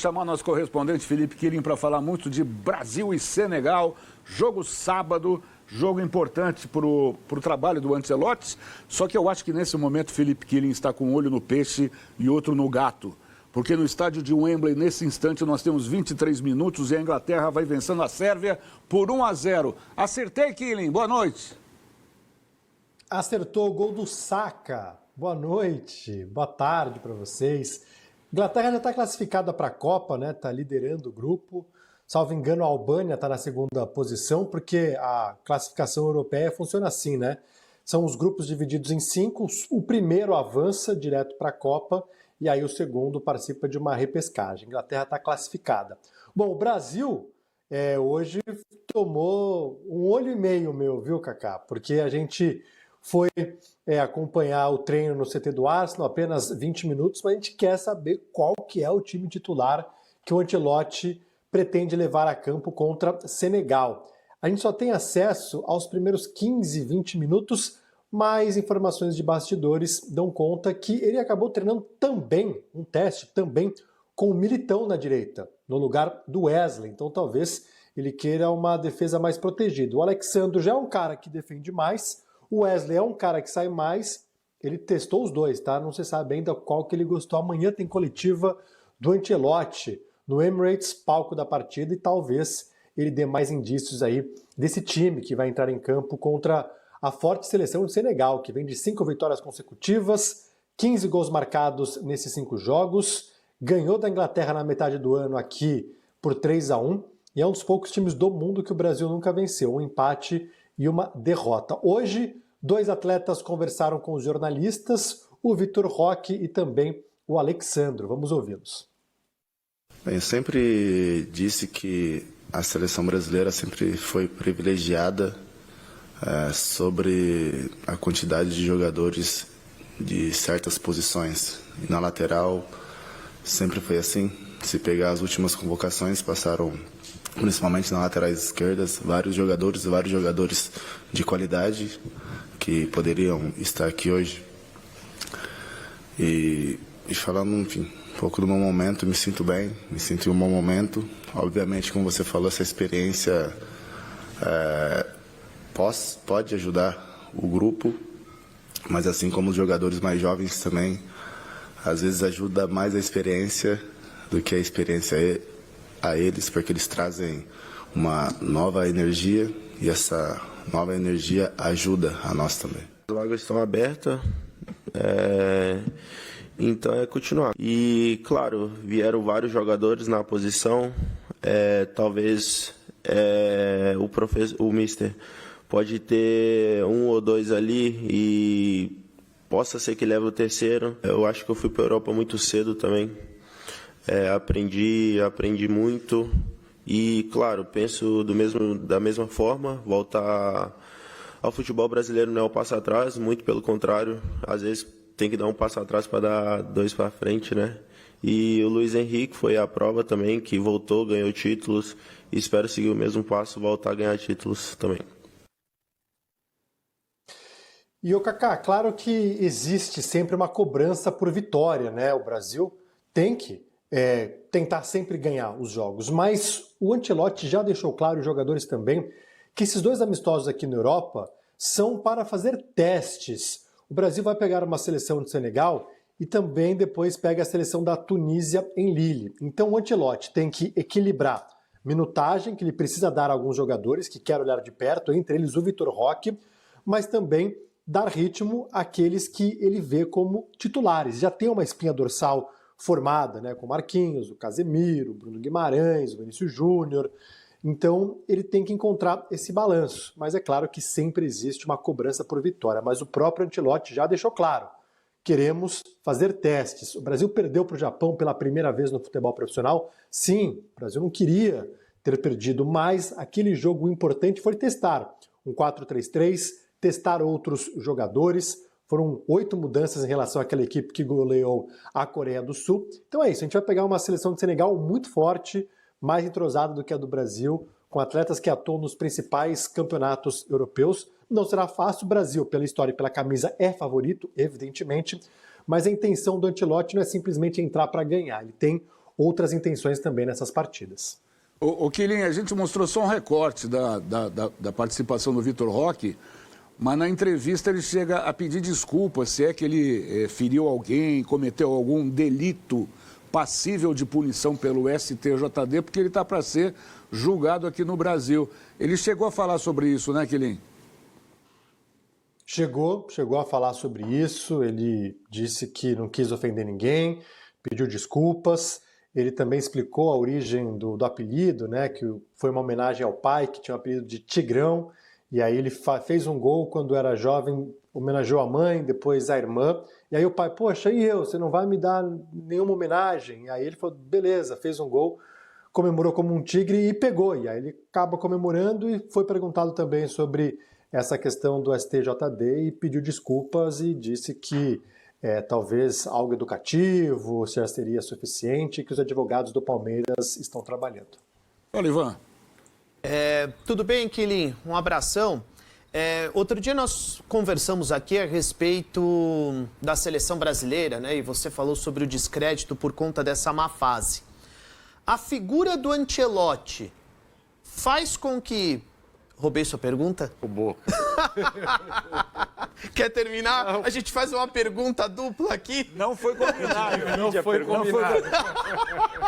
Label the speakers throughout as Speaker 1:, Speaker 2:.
Speaker 1: Chamar nosso correspondente Felipe Quirin para falar muito de Brasil e Senegal. Jogo sábado, jogo importante para o trabalho do Ancelotti. Só que eu acho que nesse momento Felipe Quirin está com um olho no peixe e outro no gato. Porque no estádio de Wembley, nesse instante, nós temos 23 minutos e a Inglaterra vai vencendo a Sérvia por 1-0. Acertei, Quirin. Boa noite.
Speaker 2: Acertou o gol do Saka. Boa noite. Boa tarde para vocês. Inglaterra já está classificada para a Copa, né? Está liderando o grupo. Salvo engano, a Albânia está na segunda posição, porque a classificação europeia funciona assim, né? São os grupos divididos em 5. O primeiro avança direto para a Copa e aí o segundo participa de uma repescagem. A Inglaterra está classificada. Bom, o Brasil hoje tomou um olho e meio meu, viu, Kaká? Porque a gente foi acompanhar o treino no CT do Arsenal, apenas 20 minutos, mas a gente quer saber qual que é o time titular que o Ancelotti pretende levar a campo contra Senegal. A gente só tem acesso aos primeiros 15, 20 minutos, mas informações de bastidores dão conta que ele acabou treinando também, um teste também, com o Militão na direita, no lugar do Wesley. Então talvez ele queira uma defesa mais protegida. O Alex Sandro já é um cara que defende mais, o Wesley é um cara que sai mais, ele testou os dois, tá? Não se sabe ainda qual que ele gostou. Amanhã tem coletiva do Ancelotti no Emirates, palco da partida, e talvez ele dê mais indícios aí desse time que vai entrar em campo contra a forte seleção de Senegal, que vem de 5 vitórias consecutivas, 15 gols marcados nesses 5 jogos, ganhou da Inglaterra na metade do ano aqui por 3-1, e é um dos poucos times do mundo que o Brasil nunca venceu, um empate e uma derrota. Hoje, 2 atletas conversaram com os jornalistas, o Vitor Roque e também o Alexandro. Vamos ouvi-los.
Speaker 3: Bem, eu sempre disse que a seleção brasileira sempre foi privilegiada sobre a quantidade de jogadores de certas posições. E na lateral sempre foi assim. Se pegar as últimas convocações, passaram, principalmente nas laterais esquerdas, vários jogadores de qualidade que poderiam estar aqui hoje. E falando, enfim, um pouco do meu momento, me sinto bem, me sinto em um bom momento. Obviamente, como você falou, essa experiência pode ajudar o grupo, mas assim como os jogadores mais jovens também, às vezes ajuda mais a experiência do que a experiência a eles, porque eles trazem uma nova energia e essa nova energia ajuda a nós também. As vagas estão abertas, então é continuar. E claro, vieram vários jogadores na posição, talvez o Mister pode ter 1 ou 2 ali e possa ser que leve o terceiro. Eu acho que eu fui para a Europa muito cedo também. Aprendi muito e, claro, penso da mesma forma. Voltar ao futebol brasileiro não é um passo atrás, muito pelo contrário. Às vezes tem que dar um passo atrás para dar 2 para frente, né? E o Luiz Henrique foi a prova também, que voltou, ganhou títulos e espero seguir o mesmo passo, voltar a ganhar títulos também.
Speaker 2: E o Kaká, claro que existe sempre uma cobrança por vitória, né? O Brasil tem que tentar sempre ganhar os jogos, mas o Ancelotti já deixou claro, os jogadores também, que esses 2 amistosos aqui na Europa são para fazer testes. O Brasil vai pegar uma seleção de Senegal e também depois pega a seleção da Tunísia em Lille. Então o Ancelotti tem que equilibrar minutagem, que ele precisa dar a alguns jogadores que quer olhar de perto, entre eles o Vitor Roque, mas também dar ritmo àqueles que ele vê como titulares. Já tem uma espinha dorsal formada, né, com o Marquinhos, o Casemiro, o Bruno Guimarães, o Vinícius Júnior. Então ele tem que encontrar esse balanço. Mas é claro que sempre existe uma cobrança por vitória. Mas o próprio Ancelotti já deixou claro: queremos fazer testes. O Brasil perdeu para o Japão pela primeira vez no futebol profissional. Sim, o Brasil não queria ter perdido, mas aquele jogo importante foi testar um 4-3-3, testar outros jogadores. Foram 8 mudanças em relação àquela equipe que goleou a Coreia do Sul. Então é isso, a gente vai pegar uma seleção de Senegal muito forte, mais entrosada do que a do Brasil, com atletas que atuam nos principais campeonatos europeus. Não será fácil, o Brasil, pela história e pela camisa, é favorito, evidentemente, mas a intenção do Ancelotti não é simplesmente entrar para ganhar. Ele tem outras intenções também nessas partidas.
Speaker 1: O Quilin, a gente mostrou só um recorte da participação do Vitor Roque, mas na entrevista ele chega a pedir desculpas se é que ele feriu alguém, cometeu algum delito passível de punição pelo STJD, porque ele está para ser julgado aqui no Brasil. Ele chegou a falar sobre isso, né, Quilin?
Speaker 2: Chegou a falar sobre isso, ele disse que não quis ofender ninguém, pediu desculpas, ele também explicou a origem do apelido, né, que foi uma homenagem ao pai, que tinha o apelido de Tigrão, e aí ele fez um gol quando era jovem, homenageou a mãe, depois a irmã, e aí o pai, poxa, e eu? Você não vai me dar nenhuma homenagem? E aí ele falou, beleza, fez um gol, comemorou como um tigre e pegou, e aí ele acaba comemorando e foi perguntado também sobre essa questão do STJD e pediu desculpas e disse que talvez algo educativo já seria suficiente, que os advogados do Palmeiras estão trabalhando.
Speaker 1: Olha, Ivan.
Speaker 4: Tudo bem, Quilin? Um abração. Outro dia nós conversamos aqui a respeito da seleção brasileira, né? E você falou sobre o descrédito por conta dessa má fase. A figura do Ancelotti faz com que... Roubei sua pergunta?
Speaker 5: Roubou.
Speaker 4: Quer terminar? Não. A gente faz uma pergunta dupla aqui.
Speaker 1: Não foi combinado. Não foi combinado.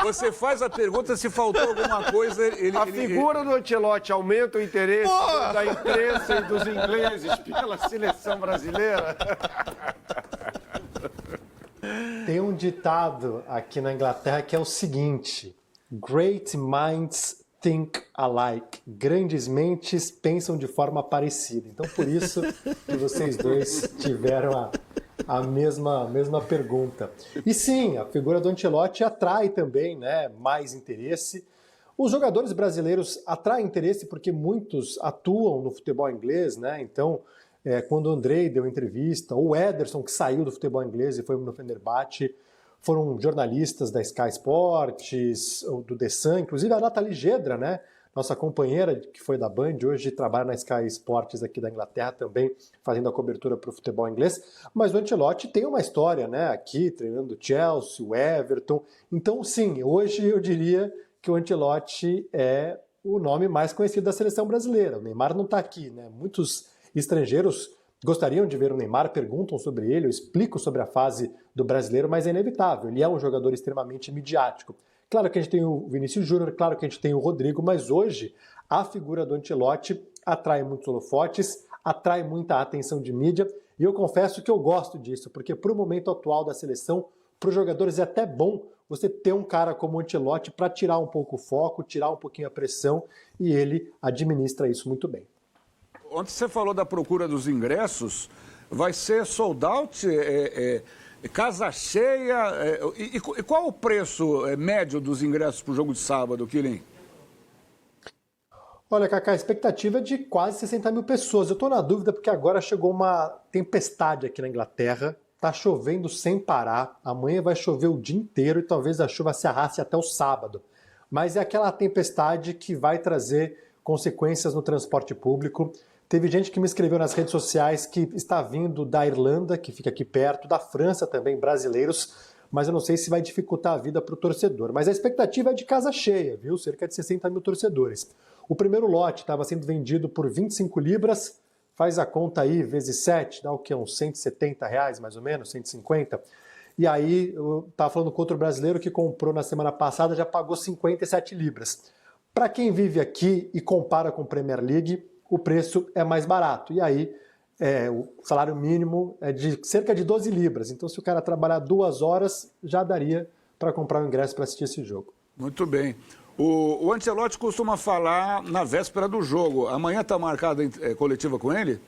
Speaker 1: Você faz a pergunta, se faltou alguma coisa...
Speaker 5: A figura do Ancelotti aumenta o interesse da imprensa e dos ingleses pela seleção brasileira.
Speaker 2: Tem um ditado aqui na Inglaterra que é o seguinte: Great minds think alike. Grandes mentes pensam de forma parecida. Então, por isso que vocês dois tiveram a mesma pergunta. E sim, a figura do Ancelotti atrai também, né, mais interesse. Os jogadores brasileiros atraem interesse porque muitos atuam no futebol inglês, né? Então, quando o Andrei deu entrevista, ou o Ederson, que saiu do futebol inglês e foi no Fenerbahçe, foram jornalistas da Sky Sports, do The Sun, inclusive a Nathalie Gedra, né? Nossa companheira, que foi da Band, hoje trabalha na Sky Sports aqui da Inglaterra também, fazendo a cobertura para o futebol inglês. Mas o Ancelotti tem uma história, né? Aqui, treinando o Chelsea, o Everton. Então, sim, hoje eu diria que o Ancelotti é o nome mais conhecido da seleção brasileira. O Neymar não está aqui, né? Muitos estrangeiros gostariam de ver o Neymar, perguntam sobre ele, eu explico sobre a fase do brasileiro, mas é inevitável, ele é um jogador extremamente midiático. Claro que a gente tem o Vinícius Júnior, claro que a gente tem o Rodrigo, mas hoje a figura do Ancelotti atrai muitos holofotes, atrai muita atenção de mídia, e eu confesso que eu gosto disso, porque para o momento atual da seleção, para os jogadores é até bom você ter um cara como o Ancelotti para tirar um pouco o foco, tirar um pouquinho a pressão, e ele administra isso muito bem.
Speaker 1: Ontem você falou da procura dos ingressos, vai ser sold out, casa cheia, e qual o preço médio dos ingressos para o jogo de sábado, Quilin?
Speaker 2: Olha, Cacá, a expectativa é de quase 60 mil pessoas. Eu estou na dúvida porque agora chegou uma tempestade aqui na Inglaterra, está chovendo sem parar, amanhã vai chover o dia inteiro e talvez a chuva se arraste até o sábado. Mas é aquela tempestade que vai trazer consequências no transporte público. Teve gente que me escreveu nas redes sociais que está vindo da Irlanda, que fica aqui perto, da França também, brasileiros, mas eu não sei se vai dificultar a vida para o torcedor. Mas a expectativa é de casa cheia, viu? Cerca de 60 mil torcedores. O primeiro lote estava sendo vendido por 25 libras, faz a conta aí, vezes 7, dá o quê? Uns 170 reais, mais ou menos, 150. E aí, eu estava falando com outro brasileiro que comprou na semana passada, já pagou 57 libras. Para quem vive aqui e compara com a Premier League, o preço é mais barato. E aí, o salário mínimo é de cerca de 12 libras. Então, se o cara trabalhar 2 horas, já daria para comprar um ingresso para assistir esse jogo.
Speaker 1: Muito bem. O Ancelotti costuma falar na véspera do jogo. Amanhã está marcada coletiva com ele?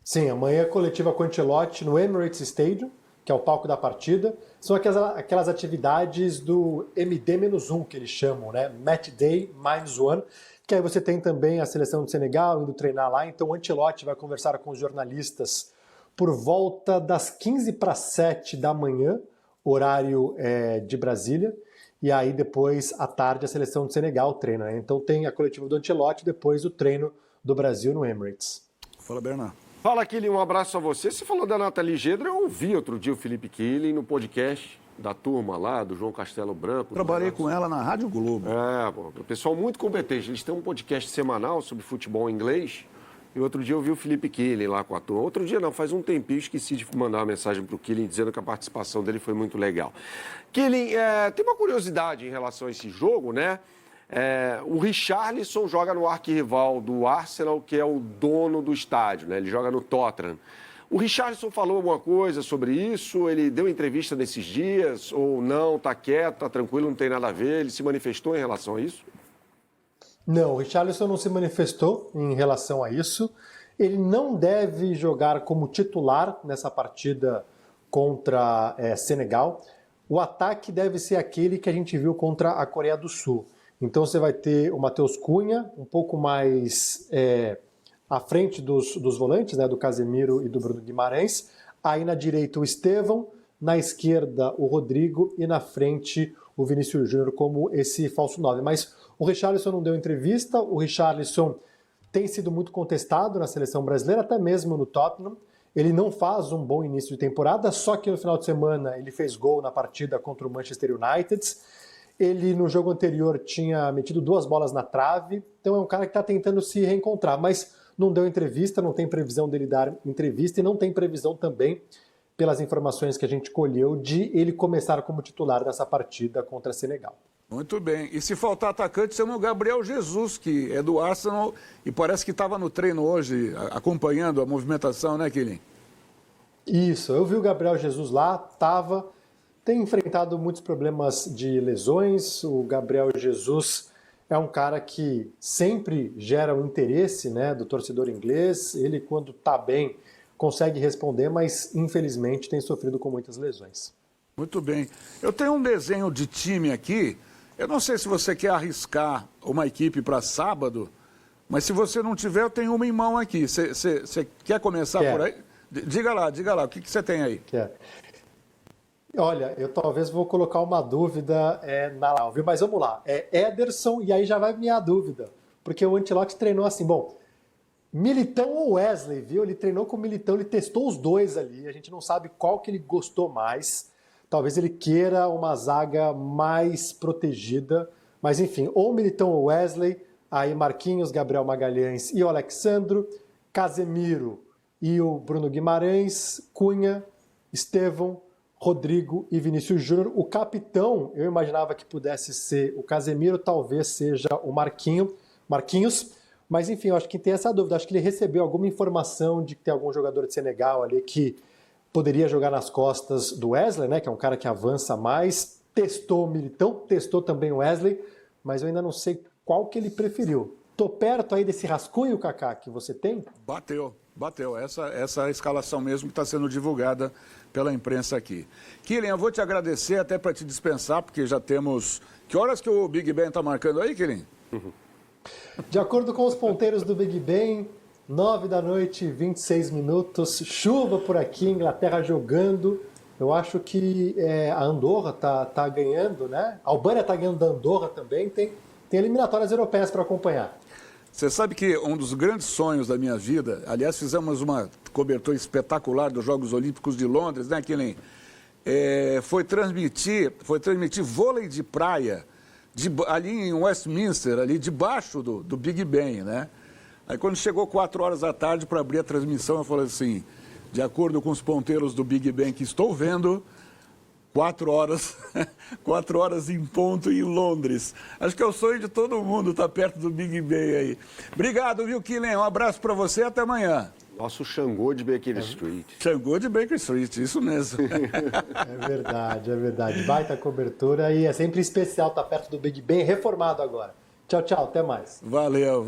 Speaker 2: Sim, amanhã é coletiva com o Ancelotti no Emirates Stadium, que é o palco da partida. São aquelas atividades do MD-1, que eles chamam, né? Match Day -1. Que aí você tem também a seleção do Senegal indo treinar lá, então o Ancelotti vai conversar com os jornalistas por volta das 6:45 da manhã, horário de Brasília, e aí depois, à tarde, a seleção do Senegal treina, né? Então tem a coletiva do Ancelotti, depois o treino do Brasil no Emirates.
Speaker 1: Fala, Bernardo.
Speaker 5: Fala, Quilin, um abraço a você. Você falou da Nathalie Gedra, eu ouvi outro dia o Felipe Quilin no podcast, da turma lá, do João Castelo Branco.
Speaker 1: Trabalhei com ela na Rádio Globo.
Speaker 5: Pessoal muito competente. Eles têm um podcast semanal sobre futebol inglês. E outro dia eu vi o Felipe Killing lá com a turma. Outro dia não, faz um tempinho, esqueci de mandar uma mensagem para o Killing dizendo que a participação dele foi muito legal. Killing, tem uma curiosidade em relação a esse jogo, né? O Richarlison joga no arquirrival do Arsenal, que é o dono do estádio, né? Ele joga no Tottenham. O Richarlison falou alguma coisa sobre isso? Ele deu entrevista nesses dias? Ou não, está quieto, está tranquilo, não tem nada a ver? Ele se manifestou em relação a isso?
Speaker 2: Não, o Richarlison não se manifestou em relação a isso. Ele não deve jogar como titular nessa partida contra Senegal. O ataque deve ser aquele que a gente viu contra a Coreia do Sul. Então você vai ter o Matheus Cunha, um pouco mais à frente dos volantes, né, do Casemiro e do Bruno Guimarães. Aí na direita o Estevão, na esquerda o Rodrigo e na frente o Vinícius Júnior como esse falso 9. Mas o Richarlison não deu entrevista, o Richarlison tem sido muito contestado na seleção brasileira, até mesmo no Tottenham. Ele não faz um bom início de temporada, só que no final de semana ele fez gol na partida contra o Manchester United. Ele, no jogo anterior, tinha metido 2 bolas na trave, então é um cara que está tentando se reencontrar, mas não deu entrevista, não tem previsão dele dar entrevista e não tem previsão também, pelas informações que a gente colheu, de ele começar como titular nessa partida contra Senegal.
Speaker 1: Muito bem. E se faltar atacante, chama o Gabriel Jesus, que é do Arsenal e parece que estava no treino hoje, acompanhando a movimentação, né, Killing?
Speaker 2: Isso, eu vi o Gabriel Jesus lá, tem enfrentado muitos problemas de lesões. O Gabriel Jesus é um cara que sempre gera o interesse, né, do torcedor inglês. Ele, quando está bem, consegue responder, mas infelizmente tem sofrido com muitas lesões.
Speaker 1: Muito bem. Eu tenho um desenho de time aqui. Eu não sei se você quer arriscar uma equipe para sábado, mas se você não tiver, eu tenho uma em mão aqui. Você quer começar por aí? Diga lá, o que você tem aí?
Speaker 2: Olha, eu talvez vou colocar uma dúvida na live, mas vamos lá. Ederson, e aí já vai minha dúvida, porque o Ancelotti treinou assim, Militão ou Wesley, viu? Ele treinou com o Militão, ele testou os dois ali, a gente não sabe qual que ele gostou mais. Talvez ele queira uma zaga mais protegida, mas enfim, ou Militão ou Wesley, aí Marquinhos, Gabriel Magalhães e o Alexandro, Casemiro e o Bruno Guimarães, Cunha, Estevão, Rodrigo e Vinícius Júnior. O capitão, eu imaginava que pudesse ser o Casemiro, talvez seja o Marquinhos, mas enfim, eu acho que tem essa dúvida. Acho que ele recebeu alguma informação de que tem algum jogador de Senegal ali que poderia jogar nas costas do Wesley, né, que é um cara que avança mais. Testou o Militão, testou também o Wesley, mas eu ainda não sei qual que ele preferiu. Tô perto aí desse rascunho, Kaká, que você tem?
Speaker 1: Bateu. Essa escalação mesmo que está sendo divulgada pela imprensa aqui. Killing, eu vou te agradecer até para te dispensar, porque já temos... Que horas que o Big Ben está marcando aí, Killing?
Speaker 2: De acordo com os ponteiros do Big Ben, 9h, 26 minutos, chuva por aqui, Inglaterra jogando. Eu acho que a Andorra tá ganhando, né? A Albânia está ganhando da Andorra também, tem eliminatórias europeias para acompanhar.
Speaker 1: Você sabe que um dos grandes sonhos da minha vida, aliás, fizemos uma cobertura espetacular dos Jogos Olímpicos de Londres, né, Killing? Foi transmitir vôlei de praia ali em Westminster, ali debaixo do Big Ben, né? Aí quando chegou 4 horas da tarde para abrir a transmissão, eu falei assim, de acordo com os ponteiros do Big Ben que estou vendo, 4 horas em ponto em Londres. Acho que é o sonho de todo mundo estar perto do Big Ben aí. Obrigado, viu, Killing? Um abraço para você, até amanhã.
Speaker 5: Nosso Xangô de Baker Street.
Speaker 1: Xangô de Baker Street, isso mesmo.
Speaker 2: É verdade. Baita cobertura e é sempre especial estar perto do Big Ben, reformado agora. Tchau, até mais.
Speaker 1: Valeu.